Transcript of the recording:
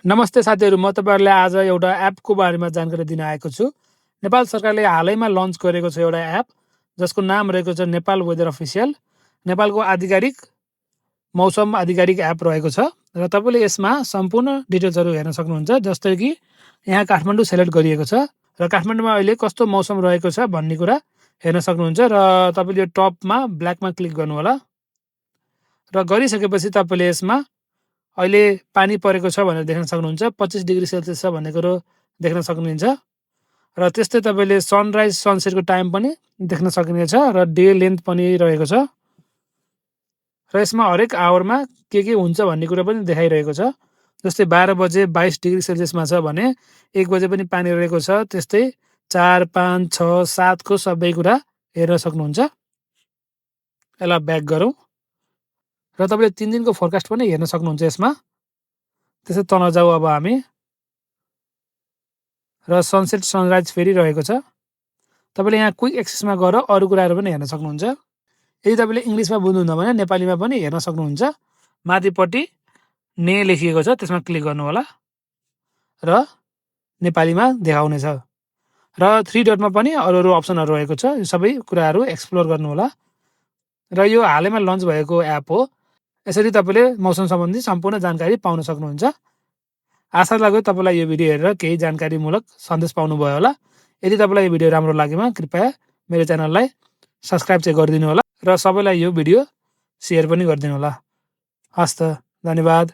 नमस्ते साथीहरू, म तपाईँहरूलाई आज एउटा एपको बारेमा जानकारी दिन आएको छु। नेपाल सरकारले हालैमा लन्च गरेको छ एउटा एप जसको नाम रहेको छ नेपाल वेदर अफिसियल। नेपालको आधिकारिक मौसम आधिकारिक एप रहेको छ र तपाईँले यसमा सम्पूर्ण डिटेल्सहरू हेर्न सक्नुहुन्छ। जस्तै कि यहाँ काठमाडौँ सेलेक्ट गरिएको छ र काठमाडौँमा अहिले कस्तो मौसम रहेको छ भन्ने कुरा हेर्न सक्नुहुन्छ र तपाईँले टपमा ब्ल्याकमा क्लिक गर्नु होला र गरिसकेपछि तपाईँले यसमा अहिले पानी परेको छ भनेर देख्न सक्नुहुन्छ। 25 डिग्री सेल्सियस छ भन्ने कुरो देख्न सक्नुहुन्छ र त्यस्तै तपाईँले सनराइज सनसेटको टाइम पनि देख्न सक्नेछ र डे लेन्थ पनि रहेको छ र यसमा हरेक आवरमा के हुन्छ भन्ने कुरा पनि देखाइरहेको छ। जस्तै 12 बजे 22 डिग्री सेल्सियसमा छ भने 1 बजे पनि पानी रहेको छ। त्यस्तै 4, 5, 6, 7 को सबै कुरा हेर्न सक्नुहुन्छ। यसलाई ब्याक गरौँ र तपाईँले 3 दिनको फोरकास्ट पनि हेर्न सक्नुहुन्छ यसमा। त्यसै तल जाऊ अब हामी र सनसेट सनराइज फेरि रहेको छ। तपाईँले यहाँ क्विक एक्सेसमा गएर अरू कुराहरू पनि हेर्न सक्नुहुन्छ। यदि तपाईँले इङ्ग्लिसमा बुझ्नुहुन्न भने नेपालीमा पनि हेर्न सक्नुहुन्छ। माथिपट्टि ने लेखिएको छ, त्यसमा क्लिक गर्नु होला र नेपालीमा देखाउनेछ र 3 डटमा पनि अरू अप्सनहरू रहेको छ। यो सबै कुराहरू एक्सप्लोर गर्नु होला र यो हालैमा लन्च भएको एप हो। यसरी तपाईँले मौसम सम्बन्धी सम्पूर्ण जानकारी पाउन सक्नुहुन्छ। आशा लाग्यो तपाईँलाई यो भिडियो हेरेर केही जानकारीमूलक सन्देश पाउनुभयो होला। यदि तपाईँलाई यो भिडियो राम्रो लागेमा कृपया मेरो च्यानललाई सब्सक्राइब चाहिँ गरिदिनु होला र सबैलाई यो भिडियो सेयर पनि गरिदिनु होला। हस् त, धन्यवाद।